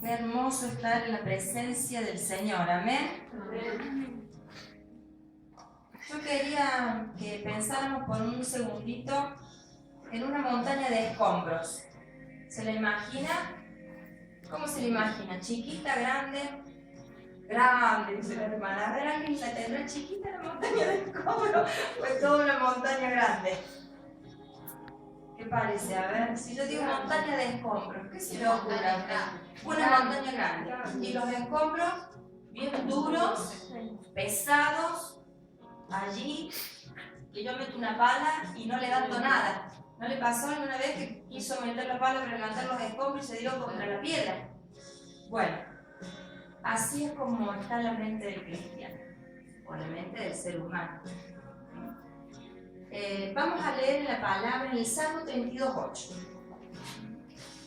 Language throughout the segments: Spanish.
Qué hermoso estar en la presencia del Señor, amén. Amén. Yo quería que pensáramos por un segundito en una montaña de escombros. ¿Se la imagina? ¿Cómo se la imagina? ¿Chiquita, grande? Grande, dice la hermana. A ver, ¿alguien la tendrá chiquita la montaña de escombros? Pues toda una montaña grande. ¿Qué parece? A ver, si yo digo montaña de escombros, ¿qué se le ocurre a usted? Una montaña grande. Y los escombros bien duros, pesados, allí, que yo meto una pala y no levanto nada. ¿No le pasó alguna vez que quiso meter la pala para levantar los escombros y se dio contra la piedra? Bueno, así es como está la mente del cristiano, o la mente del ser humano. Vamos a leer la palabra en el Salmo 32:8,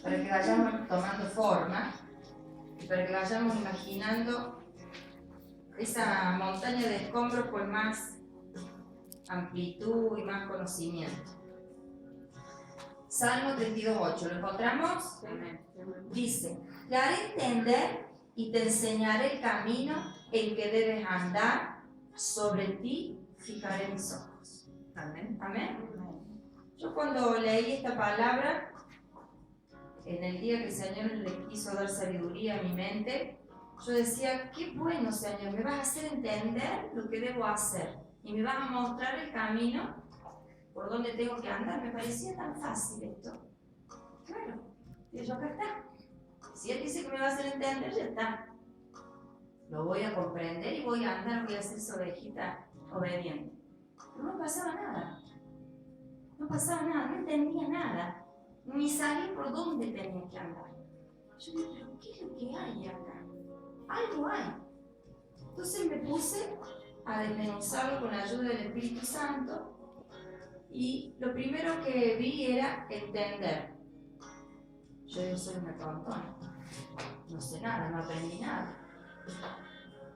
para que vayamos tomando forma y para que vayamos imaginando esa montaña de escombros con más amplitud y más conocimiento. Salmo 32:8, ¿lo encontramos? Dice: te haré entender y te enseñaré el camino en que debes andar, sobre ti fijaré mis ojos. Amén. Amén. Yo cuando leí esta palabra, en el día que el Señor le quiso dar sabiduría a mi mente, yo decía: qué bueno, Señor, me vas a hacer entender lo que debo hacer y me vas a mostrar el camino por donde tengo que andar. Me parecía tan fácil esto. Bueno, y yo acá está. Si Él dice que me va a hacer entender, ya está. Lo voy a comprender y voy a andar, voy a ser su ovejita obediente. Pero no pasaba nada. No pasaba nada, no entendía nada. Ni sabía por dónde tenía que andar. Yo dije: pero ¿qué es lo que hay acá? Algo hay. Entonces me puse a desmenuzarlo con la ayuda del Espíritu Santo. Y lo primero que vi era entender. Yo digo: soy una tontona, no sé nada, no aprendí nada.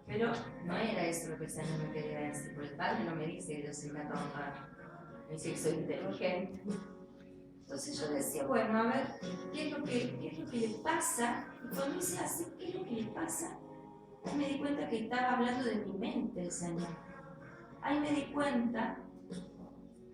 Pero no era eso lo que el Señor me quería decir, porque el Padre no me dice que yo soy una tontona, me dice que soy inteligente. Entonces yo decía: bueno, a ver, ¿qué es lo que le pasa? Y cuando hice así, ¿qué es lo que le pasa? Ahí me di cuenta que estaba hablando de mi mente el Señor. Ahí me di cuenta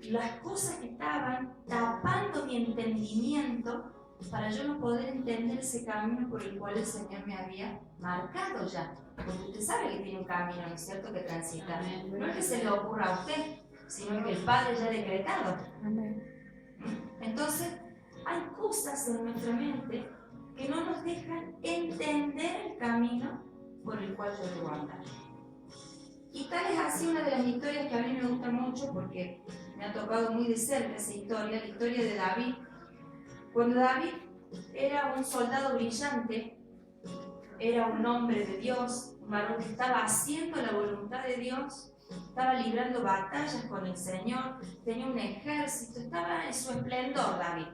las cosas que estaban tapando mi entendimiento para yo no poder entender ese camino por el cual el Señor me había marcado ya. Porque usted sabe que tiene un camino, ¿no es cierto?, que transita. No es que se le ocurra a usted, sino que el Padre ya ha decretado. Entonces, hay cosas en nuestra mente que no nos dejan entender el camino por el cual yo debo andar. Y tal es así una de las historias que a mí me gusta mucho, porque me ha tocado muy de cerca esa historia, la historia de David. Cuando David era un soldado brillante, era un hombre de Dios, un varón que estaba haciendo la voluntad de Dios, estaba librando batallas con el Señor, tenía un ejército, estaba en su esplendor David.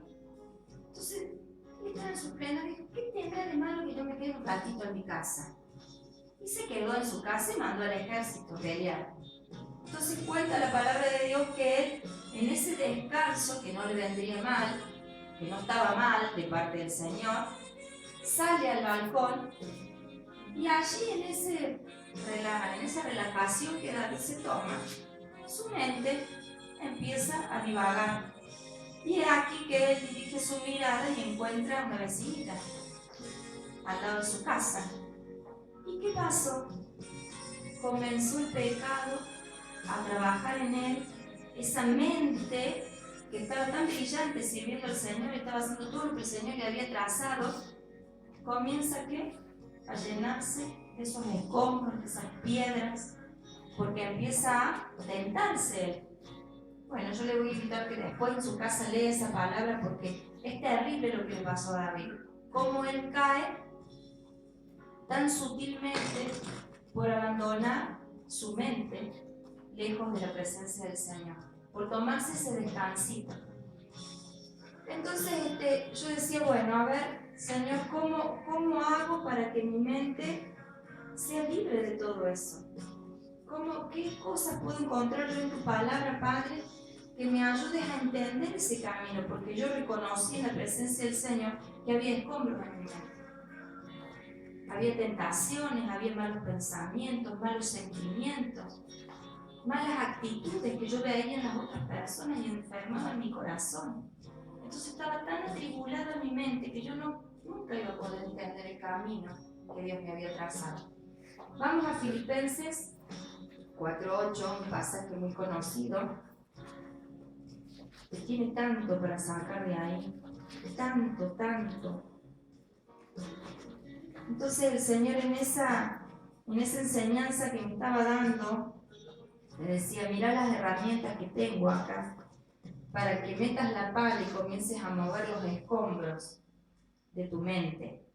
Entonces, él estaba en su esplendor y dijo: ¿qué tendrá de malo que yo me quede un ratito en mi casa? Y se quedó en su casa y mandó al ejército a pelear. Entonces cuenta la palabra de Dios que él, en ese descanso, que no le vendría mal, que no estaba mal de parte del Señor, sale al balcón y allí en esa relajación que David se toma, su mente empieza a divagar. Y es aquí que él dirige su mirada y encuentra a una vecinita al lado de su casa. ¿Y qué pasó? Comenzó el pecado a trabajar en él, esa mente que estaba tan brillante sirviendo al Señor, estaba haciendo todo lo que el Señor le había trazado, comienza ¿qué? A llenarse de esos escombros, de esas piedras, porque empieza a tentarse él. Bueno, yo le voy a invitar que después en su casa lea esa palabra, porque es terrible lo que le pasó a David. Cómo él cae tan sutilmente por abandonar su mente lejos de la presencia del Señor, por tomarse ese descansito. Entonces yo decía: bueno, a ver, Señor, ¿cómo hago para que mi mente sea libre de todo eso? ¿Qué cosas puedo encontrar yo en tu palabra, Padre, que me ayudes a entender ese camino? Porque yo reconocí en la presencia del Señor que había escombros en mi mente. Había tentaciones, había malos pensamientos, malos sentimientos, malas actitudes que yo veía en las otras personas y enfermaba en mi corazón. Entonces estaba tan atribulada en mi mente que yo nunca iba a poder entender el camino que Dios me había trazado. Vamos a Filipenses 4:8, un pasaje muy conocido, que tiene tanto para sacar de ahí, tanto. Entonces el Señor en esa enseñanza que me estaba dando, me decía, mira las herramientas que tengo acá, para que metas la pala y comiences a mover los escombros de tu mente.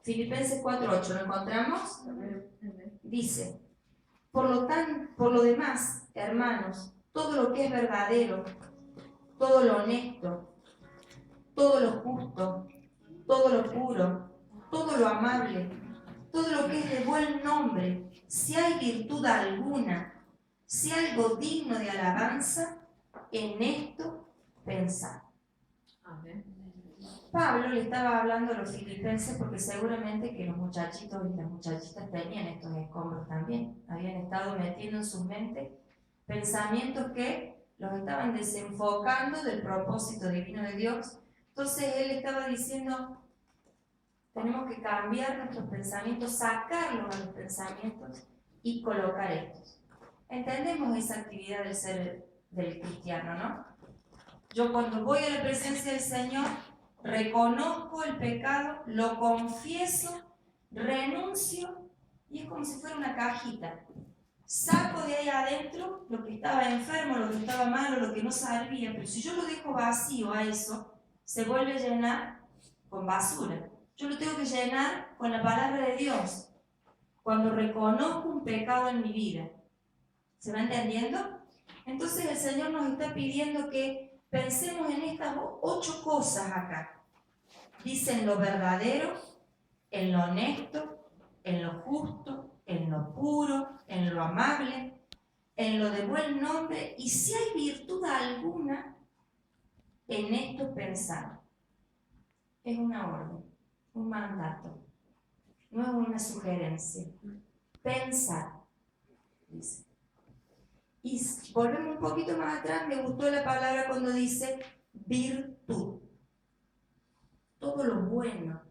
Filipenses 4:8, ¿lo encontramos? Dice, por lo demás, hermanos, todo lo que es verdadero, todo lo honesto, todo lo justo, todo lo puro, todo lo amable, todo lo que es de buen nombre, si hay virtud alguna, si algo digno de alabanza, en esto pensad. Amén. Pablo le estaba hablando a los filipenses porque seguramente que los muchachitos y las muchachitas tenían estos escombros también. Habían estado metiendo en sus mentes pensamientos que los estaban desenfocando del propósito divino de Dios. Entonces él estaba diciendo, tenemos que cambiar nuestros pensamientos, sacarlos a los pensamientos y colocar estos. Entendemos esa actividad del ser del cristiano, ¿no? Yo cuando voy a la presencia del Señor, reconozco el pecado, lo confieso, renuncio y es como si fuera una cajita. Saco de ahí adentro lo que estaba enfermo, lo que estaba malo, lo que no servía, pero si yo lo dejo vacío a eso, se vuelve a llenar con basura. Yo lo tengo que llenar con la palabra de Dios. Cuando reconozco un pecado en mi vida. ¿Se va entendiendo? Entonces el Señor nos está pidiendo que pensemos en estas 8 cosas acá. Dice en lo verdadero, en lo honesto, en lo justo, en lo puro, en lo amable, en lo de buen nombre, y si hay virtud alguna, en esto pensar. Es una orden, un mandato, no es una sugerencia. Pensar, dice. Y volvemos un poquito más atrás, me gustó la palabra cuando dice virtud. Todo lo bueno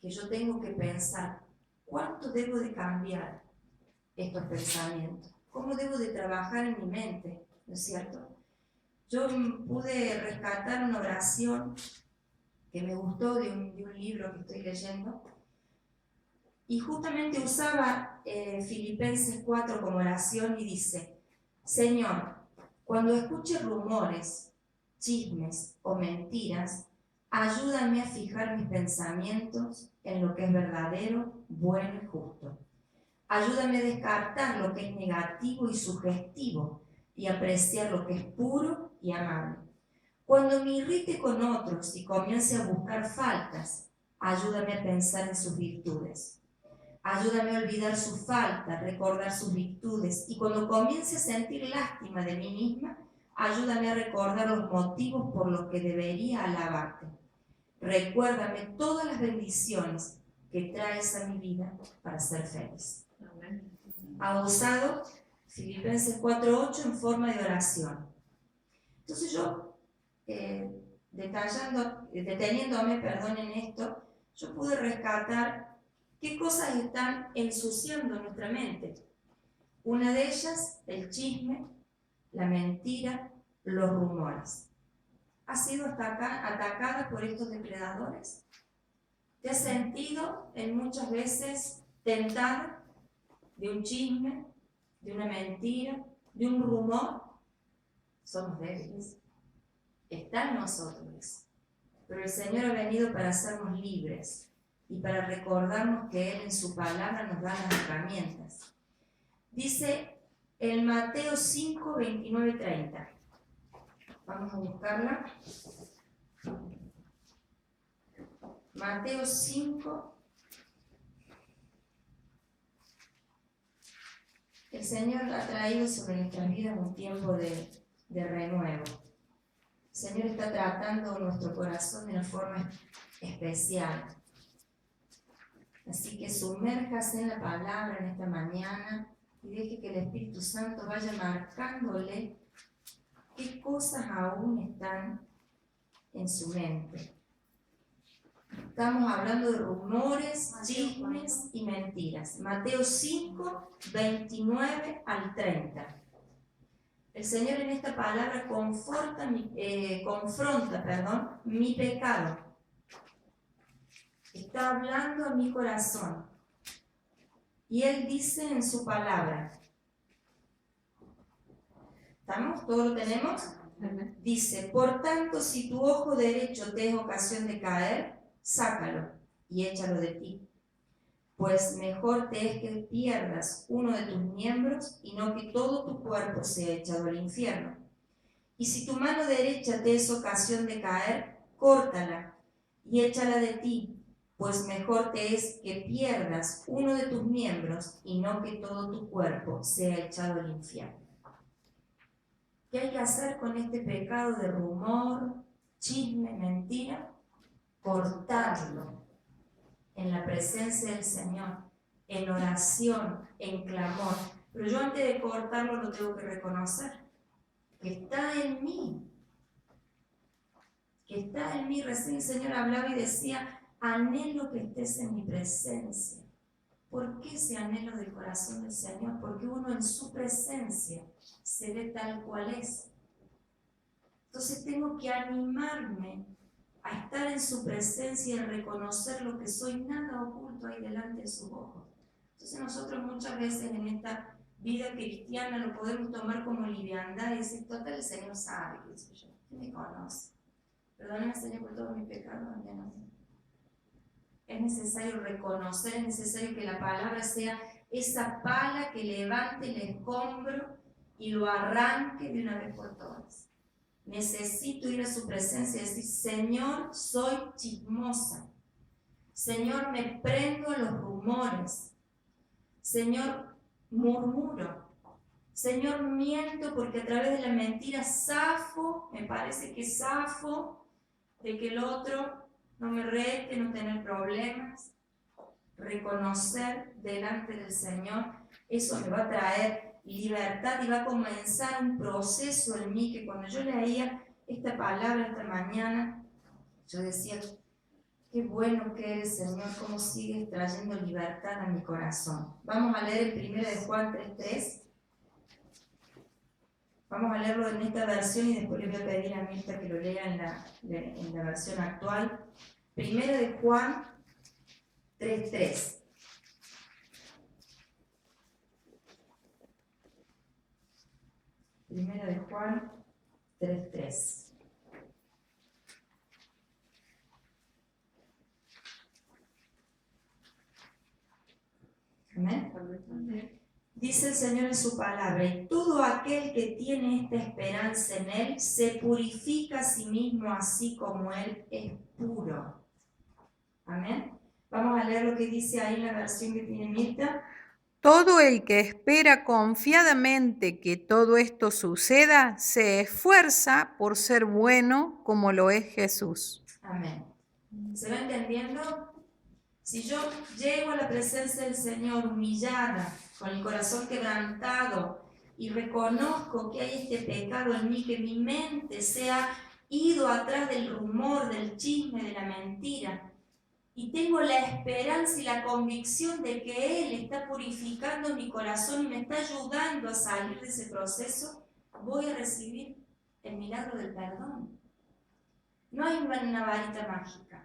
que yo tengo que pensar, ¿cuánto debo de cambiar estos pensamientos? ¿Cómo debo de trabajar en mi mente? ¿No es cierto? Yo pude rescatar una oración que me gustó de un libro que estoy leyendo y justamente usaba Filipenses 4 como oración y dice, Señor, cuando escuche rumores, chismes o mentiras, ayúdame a fijar mis pensamientos en lo que es verdadero, bueno y justo. Ayúdame a descartar lo que es negativo y sugestivo y apreciar lo que es puro y amable. Cuando me irrite con otros y comience a buscar faltas, ayúdame a pensar en sus virtudes. Ayúdame a olvidar su falta, recordar sus virtudes, y cuando comience a sentir lástima de mí misma, ayúdame a recordar los motivos por los que debería alabarte. Recuérdame todas las bendiciones que traes a mi vida para ser feliz. Amén. Ha usado Filipenses 4:8 en forma de oración. Entonces yo, deteniéndome en esto, yo pude rescatar qué cosas están ensuciando nuestra mente. Una de ellas, el chisme, la mentira, los rumores. ¿Has sido atacada por estos depredadores? ¿Te has sentido muchas veces tentada de un chisme, de una mentira, de un rumor? Somos débiles. Está en nosotros. Pero el Señor ha venido para hacernos libres y para recordarnos que Él en su palabra nos da las herramientas. Dice en Mateo 5, 29, 30. Vamos a buscarla. Mateo 5. El Señor ha traído sobre nuestras vidas un tiempo de renuevo. El Señor está tratando nuestro corazón de una forma especial. Así que sumérjase en la palabra en esta mañana y deje que el Espíritu Santo vaya marcándole qué cosas aún están en su mente. Estamos hablando de rumores, chismes y mentiras. Mateo 5, 29 al 30. El Señor en esta palabra confronta mi pecado. Está hablando a mi corazón. Y Él dice en su palabra. ¿Estamos? ¿Todo lo tenemos? Dice, por tanto, si tu ojo derecho te es ocasión de caer, sácalo y échalo de ti. Pues mejor te es que pierdas uno de tus miembros y no que todo tu cuerpo sea echado al infierno. Y si tu mano derecha te es ocasión de caer, córtala y échala de ti, pues mejor te es que pierdas uno de tus miembros y no que todo tu cuerpo sea echado al infierno. ¿Qué hay que hacer con este pecado de rumor, chisme, mentira? Cortarlo en la presencia del Señor, en oración, en clamor. Pero yo antes de cortarlo lo tengo que reconocer, que está en mí. Que está en mí. Recién el Señor hablaba y decía, anhelo que estés en mi presencia. ¿Por qué ese anhelo del corazón del Señor? Porque uno en su presencia se ve tal cual es. Entonces tengo que animarme a estar en su presencia y a reconocer lo que soy, nada oculto ahí delante de sus ojos. Entonces nosotros muchas veces en esta vida cristiana lo podemos tomar como liviandad y decir, total, el Señor sabe que soy yo, que me conoce. Perdóname, Señor, por todos mis pecados. Es necesario reconocer, es necesario que la palabra sea esa pala que levante el escombro y lo arranque de una vez por todas. Necesito ir a su presencia y decir, Señor, soy chismosa. Señor, me prendo a los rumores. Señor, murmuro. Señor, miento porque a través de la mentira zafo, me parece que zafo de que el otro no me rete, no tener problemas. Reconocer delante del Señor, eso me va a traer libertad y va a comenzar un proceso en mí que cuando yo leía esta palabra esta mañana, yo decía, qué bueno que eres, Señor, cómo sigues trayendo libertad a mi corazón. Vamos a leer el 1 de Juan 3:3. Vamos a leerlo en esta versión y después le voy a pedir a Mirta que lo lea en la versión actual. 1 de Juan 3:3. Primera de Juan 3:3. Amén. Dice el Señor en su palabra, y todo aquel que tiene esta esperanza en Él se purifica a sí mismo así como Él es puro. Amén. Vamos a leer lo que dice ahí en la versión que tiene Mirta. Todo el que espera confiadamente que todo esto suceda, se esfuerza por ser bueno como lo es Jesús. Amén. ¿Se va entendiendo? Si yo llego a la presencia del Señor humillada, con el corazón quebrantado, y reconozco que hay este pecado en mí, que mi mente se ha ido atrás del rumor, del chisme, de la mentira, y tengo la esperanza y la convicción de que Él está purificando mi corazón y me está ayudando a salir de ese proceso, voy a recibir el milagro del perdón. No hay una varita mágica.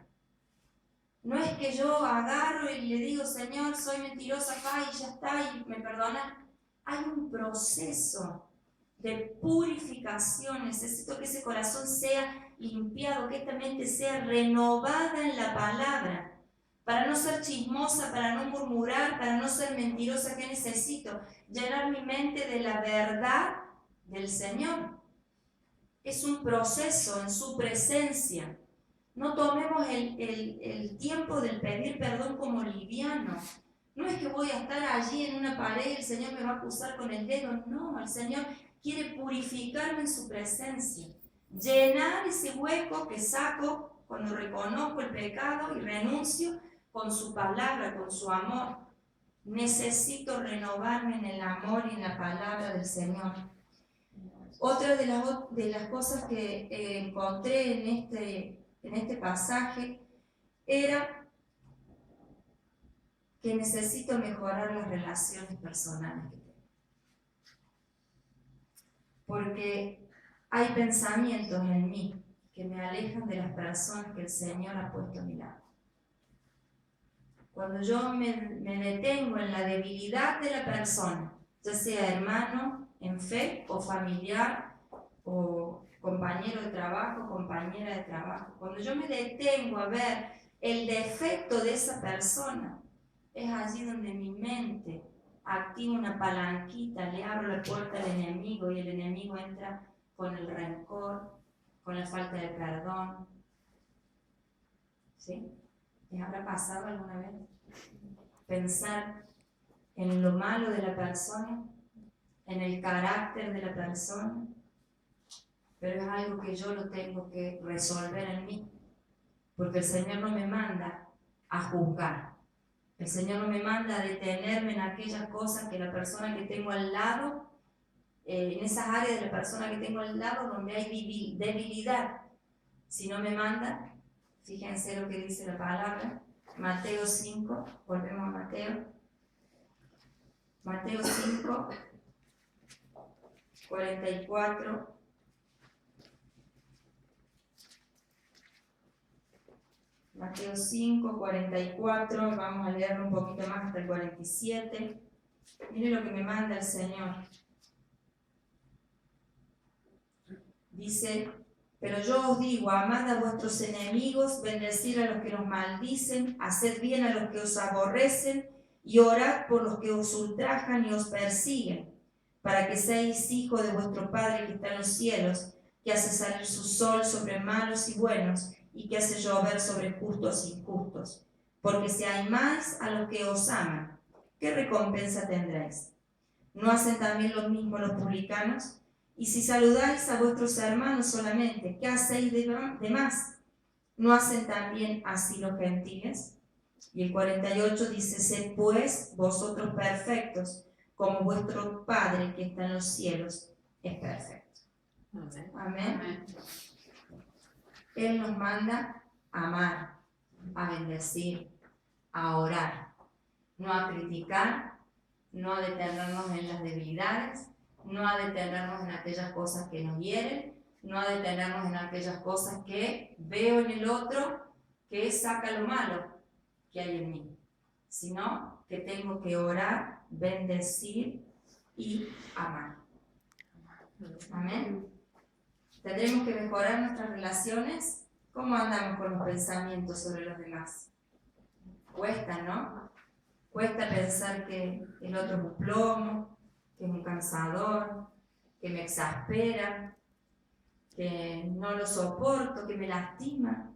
No es que yo agarro y le digo, Señor, soy mentirosa, y ya está, y me perdona. Hay un proceso de purificación. Necesito que ese corazón sea limpiado, que esta mente sea renovada en la palabra. Para no ser chismosa, para no murmurar, para no ser mentirosa, ¿qué necesito? Llenar mi mente de la verdad del Señor. Es un proceso en su presencia. No tomemos el tiempo del pedir perdón como liviano. No es que voy a estar allí en una pared y el Señor me va a acusar con el dedo. No, el Señor quiere purificarme en su presencia. Llenar ese hueco que saco cuando reconozco el pecado y renuncio con su palabra, con su amor. Necesito renovarme en el amor y en la palabra del Señor. Otra de las cosas que encontré en este pasaje era que necesito mejorar las relaciones personales que tengo. Porque hay pensamientos en mí que me alejan de las personas que el Señor ha puesto a mi lado. Cuando yo me detengo en la debilidad de la persona, ya sea hermano en fe o familiar o compañero de trabajo, compañera de trabajo, cuando yo me detengo a ver el defecto de esa persona, es allí donde mi mente activa una palanquita, le abro la puerta al enemigo y el enemigo entra con el rencor, con la falta de perdón. ¿Sí? ¿Les habrá pasado alguna vez? Pensar en lo malo de la persona, en el carácter de la persona, pero es algo que yo lo tengo que resolver en mí, porque el Señor no me manda a juzgar, el Señor no me manda a detenerme en aquellas cosas que la persona que tengo al lado, en esas áreas de la persona que tengo al lado donde hay debilidad, sino me manda, fíjense lo que dice la palabra, Mateo 5, volvemos a Mateo 5, 44. Mateo 5, 44, vamos a leerlo un poquito más hasta el 47. Mire lo que me manda el Señor. Dice, pero yo os digo, amad a vuestros enemigos, bendecid a los que os maldicen, haced bien a los que os aborrecen, y orad por los que os ultrajan y os persiguen, para que seáis hijos de vuestro Padre que está en los cielos, que hace salir su sol sobre malos y buenos, y que hace llover sobre justos e injustos. Porque si amáis a los que os aman, ¿qué recompensa tendréis? ¿No hacen también lo mismo los publicanos? Y si saludáis a vuestros hermanos solamente, ¿qué hacéis de más? ¿No hacen también así los gentiles? Y el 48 dice, sed pues vosotros perfectos, como vuestro Padre que está en los cielos es perfecto. Amén. Amén. Él nos manda a amar, a bendecir, a orar, no a criticar, no a detenernos en las debilidades, no a detenernos en aquellas cosas que nos hieren, no a detenernos en aquellas cosas que veo en el otro que saca lo malo que hay en mí, sino que tengo que orar, bendecir y amar. Amén. Tendremos que mejorar nuestras relaciones. ¿Cómo andamos con los pensamientos sobre los demás? Cuesta, ¿no? Cuesta pensar que el otro es un plomo, que es un cansador, que me exaspera, que no lo soporto, que me lastima.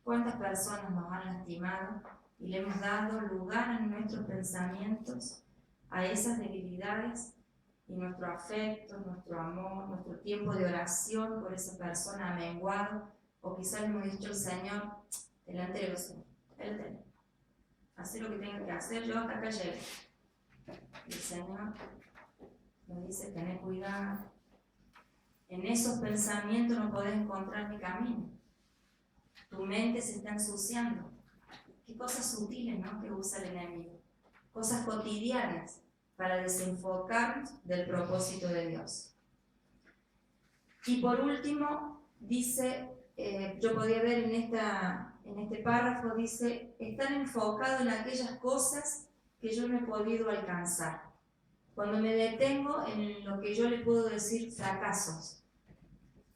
¿Cuántas personas nos han lastimado y le hemos dado lugar en nuestros pensamientos a esas debilidades? Y nuestro afecto, nuestro amor, nuestro tiempo de oración por esa persona ha menguado, o quizás le hemos dicho al Señor, delante de los ojos, Él tiene. Hacer lo que tenga que hacer, yo hasta acá llego. Y el Señor nos dice, tened cuidado. En esos pensamientos no podés encontrar mi camino. Tu mente se está ensuciando. Qué cosas sutiles, ¿no?, que usa el enemigo. Cosas cotidianas para desenfocarnos del propósito de Dios. Y por último, dice, yo podía ver en este párrafo, dice, estar enfocado en aquellas cosas que yo no he podido alcanzar. Cuando me detengo en lo que yo le puedo decir fracasos,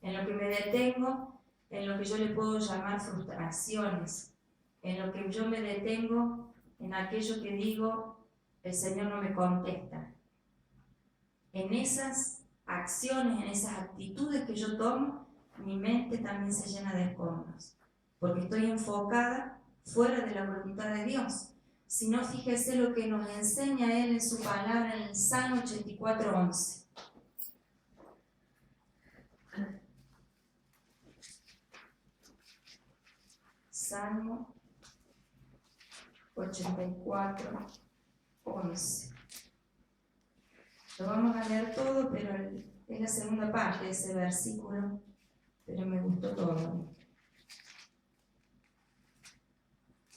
en lo que me detengo, en lo que yo le puedo llamar frustraciones, en lo que yo me detengo, en aquello que digo, el Señor no me contesta. En esas acciones, en esas actitudes que yo tomo, mi mente también se llena de escombros, porque estoy enfocada fuera de la voluntad de Dios. Si no, fíjese lo que nos enseña Él en su palabra en el Salmo 84:11. Salmo 84, 11. Lo vamos a leer todo, pero es la segunda parte de ese versículo, pero me gustó todo.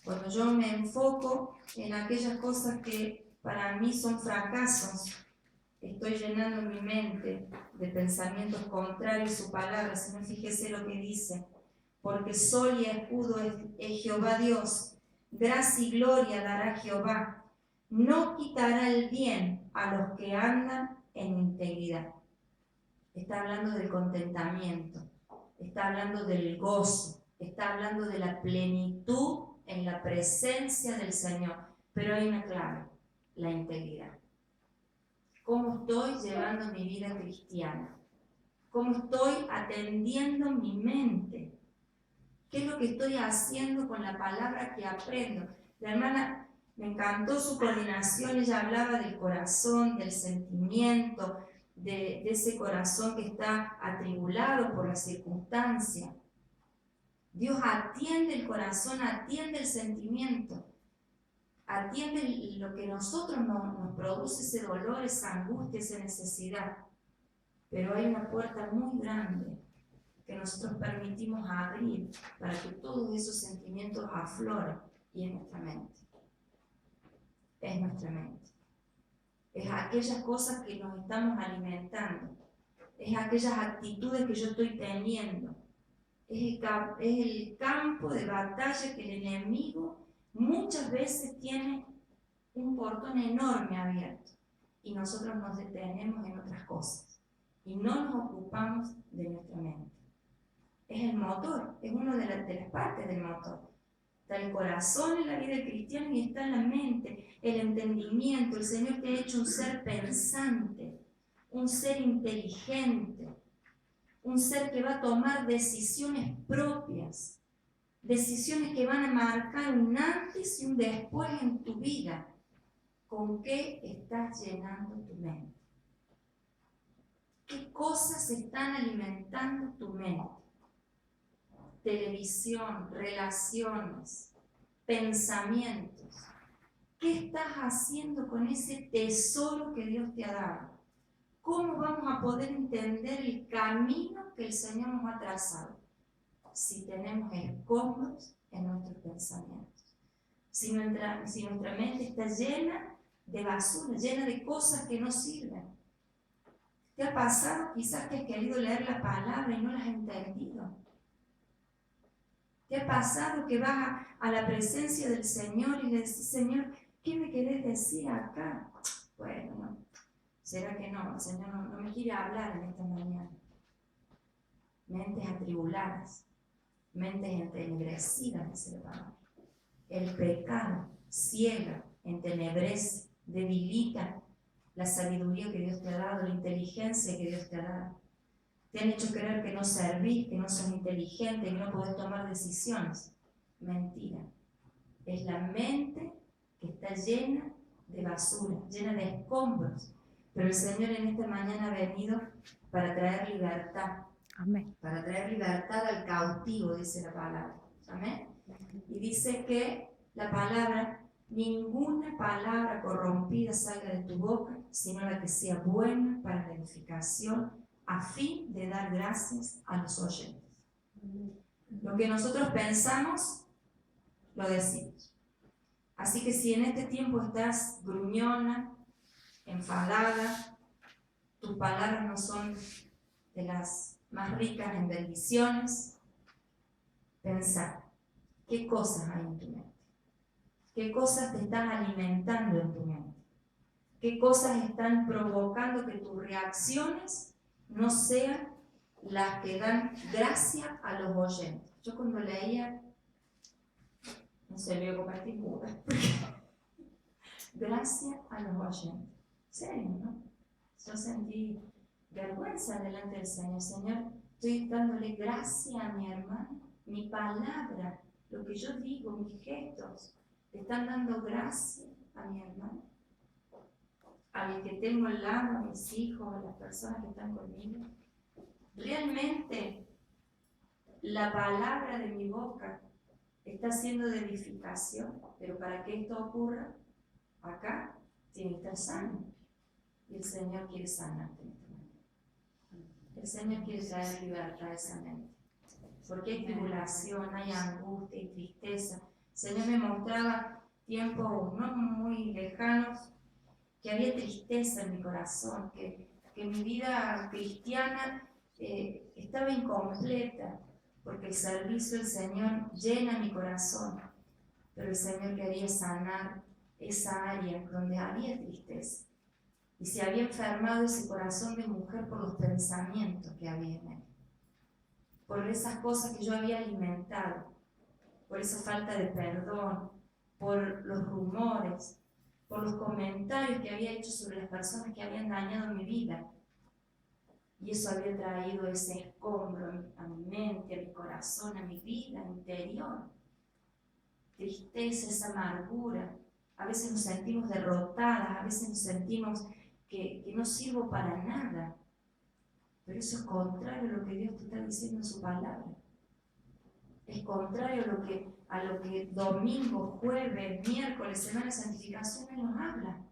Cuando yo me enfoco en aquellas cosas que para mí son fracasos, estoy llenando mi mente de pensamientos contrarios a su palabra. Si no, fíjese lo que dice: porque sol y escudo es Jehová Dios, gracia y gloria dará Jehová, no quitará el bien a los que andan en integridad. Está hablando del contentamiento, está hablando del gozo, está hablando de la plenitud en la presencia del Señor. Pero hay una clave: la integridad. ¿Cómo estoy llevando mi vida cristiana? ¿Cómo estoy atendiendo mi mente? ¿Qué es lo que estoy haciendo con la palabra que aprendo? La hermana, me encantó su coordinación. Ella hablaba del corazón, del sentimiento, de ese corazón que está atribulado por la circunstancia. Dios atiende el corazón, atiende el sentimiento, atiende lo que nosotros nos produce, ese dolor, esa angustia, esa necesidad. Pero hay una puerta muy grande que nosotros permitimos abrir para que todos esos sentimientos afloren, y es nuestra mente. Es nuestra mente. Es aquellas cosas que nos estamos alimentando. Es aquellas actitudes que yo estoy teniendo. Es el campo de batalla que el enemigo muchas veces tiene un portón enorme abierto y nosotros nos detenemos en otras cosas y no nos ocupamos de nuestra mente. Es el motor, es una de las partes del motor. Está el corazón en la vida cristiana y está la mente, el entendimiento. El Señor te ha hecho un ser pensante, un ser inteligente, un ser que va a tomar decisiones propias, decisiones que van a marcar un antes y un después en tu vida. ¿Con qué estás llenando tu mente? ¿Qué cosas están alimentando tu mente? Televisión, relaciones, pensamientos. ¿Qué estás haciendo con ese tesoro que Dios te ha dado? ¿Cómo vamos a poder entender el camino que el Señor nos ha trazado? Si tenemos escombros en nuestros pensamientos. Si nuestra mente está llena de basura, llena de cosas que no sirven. ¿Te ha pasado quizás que has querido leer la palabra y no la has entendido? ¿Te ha pasado que vas a la presencia del Señor y le decís: Señor, ¿qué me querés decir acá? Bueno, no. ¿Será que no? El Señor no me quiere hablar en esta mañana. Mentes atribuladas, mentes entenebrecidas, dice la palabra. El pecado ciega, entenebrece, debilita la sabiduría que Dios te ha dado, la inteligencia que Dios te ha dado. Te han hecho creer que no servís, que no sos inteligente, que no podés tomar decisiones. Mentira. Es la mente que está llena de basura, llena de escombros. Pero el Señor en esta mañana ha venido para traer libertad. Amén. Para traer libertad al cautivo, dice la palabra. Amén. Y dice que la palabra, ninguna palabra corrompida salga de tu boca, sino la que sea buena para la edificación, a fin de dar gracias a los oyentes. Lo que nosotros pensamos, lo decimos. Así que si en este tiempo estás gruñona, enfadada, tus palabras no son de las más ricas en bendiciones, pensá, ¿qué cosas hay en tu mente? ¿Qué cosas te están alimentando en tu mente? ¿Qué cosas están provocando que tus reacciones no sean las que dan gracia a los oyentes? Yo cuando leía, no sé, veo como esta muda. Gracia a los oyentes. Serio, ¿no? Yo sentí vergüenza delante del Señor. Señor, estoy dándole gracia a mi hermano, mi palabra, lo que yo digo, mis gestos, ¿le están dando gracia a mi hermano? Al que tengo al lado, a mis hijos, a las personas que están conmigo. Realmente la palabra de mi boca está siendo de edificación, pero para que esto ocurra, acá tiene que estar sano. Y el Señor quiere sanarte en este momento. El Señor quiere traer libertad a esa mente. Porque hay tribulación, hay angustia y tristeza. El Señor me mostraba tiempos no muy lejanos que había tristeza en mi corazón, que mi vida cristiana estaba incompleta, porque el servicio del Señor llena mi corazón, pero el Señor quería sanar esa área donde había tristeza. Y se había enfermado ese corazón de mujer por los pensamientos que había en él, por esas cosas que yo había alimentado, por esa falta de perdón, por los rumores, por los comentarios que había hecho sobre las personas que habían dañado mi vida. Y eso había traído ese escombro a mi mente, a mi corazón, a mi vida interior. Tristeza, esa amargura. A veces nos sentimos derrotadas, a veces nos sentimos que no sirvo para nada. Pero eso es contrario a lo que Dios te está diciendo en su palabra. Es contrario a lo que domingo, jueves, miércoles, semana de santificación Él nos habla.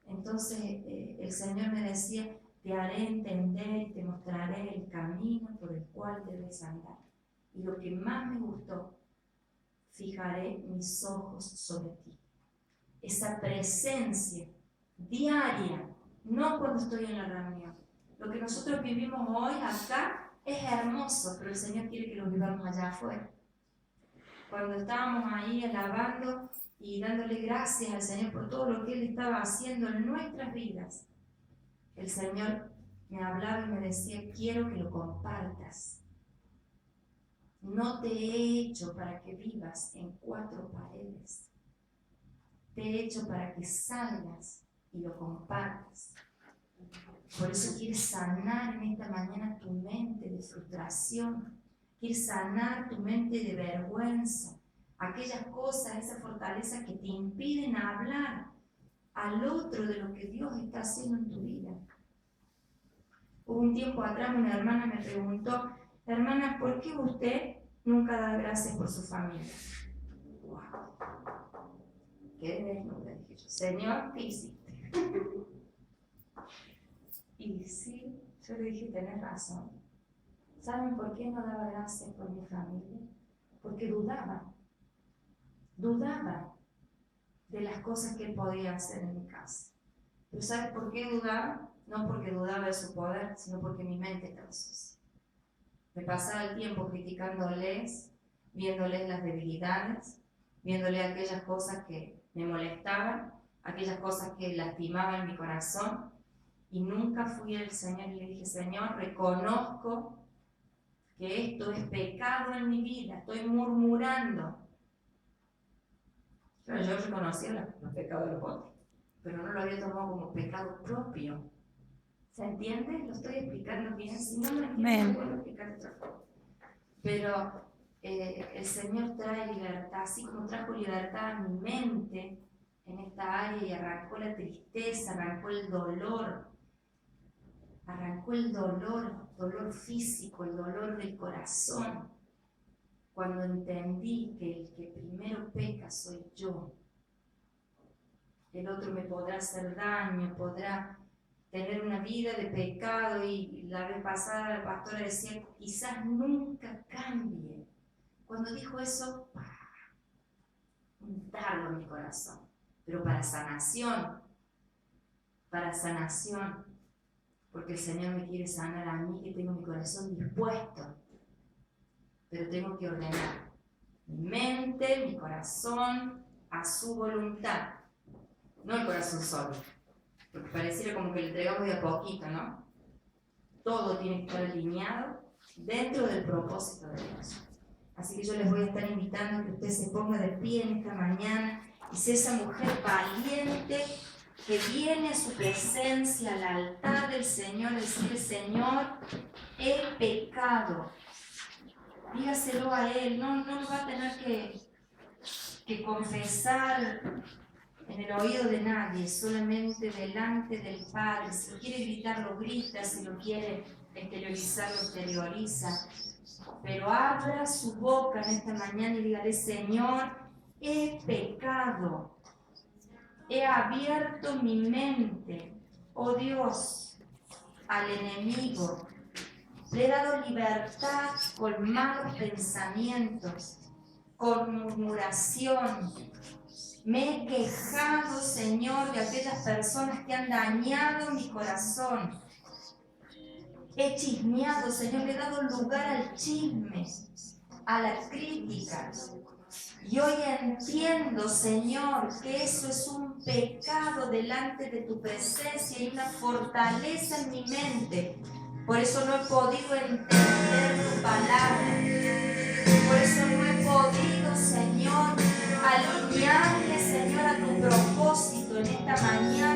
Entonces el Señor me decía, te haré entender y te mostraré el camino por el cual debes andar. Y lo que más me gustó, fijaré mis ojos sobre ti. Esa presencia diaria, no cuando estoy en la reunión. Lo que nosotros vivimos hoy acá es hermoso, pero el Señor quiere que lo vivamos allá afuera. Cuando estábamos ahí alabando y dándole gracias al Señor por todo lo que Él estaba haciendo en nuestras vidas, el Señor me hablaba y me decía, quiero que lo compartas. No te he hecho para que vivas en 4 paredes. Te he hecho para que salgas y lo compartas. Por eso quieres sanar en esta mañana tu mente de frustración. Quieres sanar tu mente de vergüenza. Aquellas cosas, esa fortaleza que te impiden hablar al otro de lo que Dios está haciendo en tu vida. Hubo un tiempo atrás una hermana me preguntó, hermana, ¿por qué usted nunca da gracias por su familia? ¡Wow! ¿Qué desnuda? Dije yo, Señor, ¿qué hiciste? Y sí, yo le dije, tenés razón. ¿Saben por qué no daba gracias por mi familia? Porque dudaba de las cosas que podía hacer en mi casa. ¿Pero sabes por qué dudaba? No porque dudaba de su poder, sino porque mi mente estaba sucia. Me pasaba el tiempo criticándoles, viéndoles las debilidades, viéndoles aquellas cosas que me molestaban, aquellas cosas que lastimaban mi corazón, y nunca fui al Señor y le dije, Señor, reconozco que esto es pecado en mi vida, estoy murmurando. Claro, yo reconocía los pecados de los otros, pero no lo había tomado como pecado propio. ¿Se entiende? Lo estoy explicando bien. Si no lo entiendo, puedo explicar otra forma. Pero el Señor trae libertad, así como trajo libertad a mi mente en esta área y arrancó la tristeza, arrancó el dolor dolor físico, el dolor del corazón. Cuando entendí que el que primero peca soy yo. El otro me podrá hacer daño, podrá tener una vida de pecado, y la vez pasada la pastora decía, quizás nunca cambie. Cuando dijo eso, un dardo en mi corazón, pero para sanación, porque el Señor me quiere sanar a mí, que tengo mi corazón dispuesto, pero tengo que ordenar mi mente, mi corazón a su voluntad, no el corazón solo. Porque pareciera como que le entregamos de a poquito, ¿no? Todo tiene que estar alineado dentro del propósito de Dios. Así que yo les voy a estar invitando a que usted se ponga de pie en esta mañana y sea esa mujer valiente que viene a su presencia, al altar del Señor, decirle, Señor, he pecado. Dígaselo a Él, no va a tener que confesar en el oído de nadie, solamente delante del Padre. Si lo quiere gritar, lo grita, si lo quiere exteriorizar, lo exterioriza. pero abra su boca en esta mañana y dígale: Señor, he pecado, he abierto mi mente, oh Dios, al enemigo. Le he dado libertad con malos pensamientos, con murmuración. Me he quejado, Señor, de aquellas personas que han dañado mi corazón. He chismeado, Señor, le he dado lugar al chisme, a la crítica. Y hoy entiendo, Señor, que eso es un pecado delante de tu presencia y una fortaleza en mi mente. Por eso no he podido entender tu palabra. Por eso no he podido, Señor, alinearme, Señor, a tu propósito en esta mañana.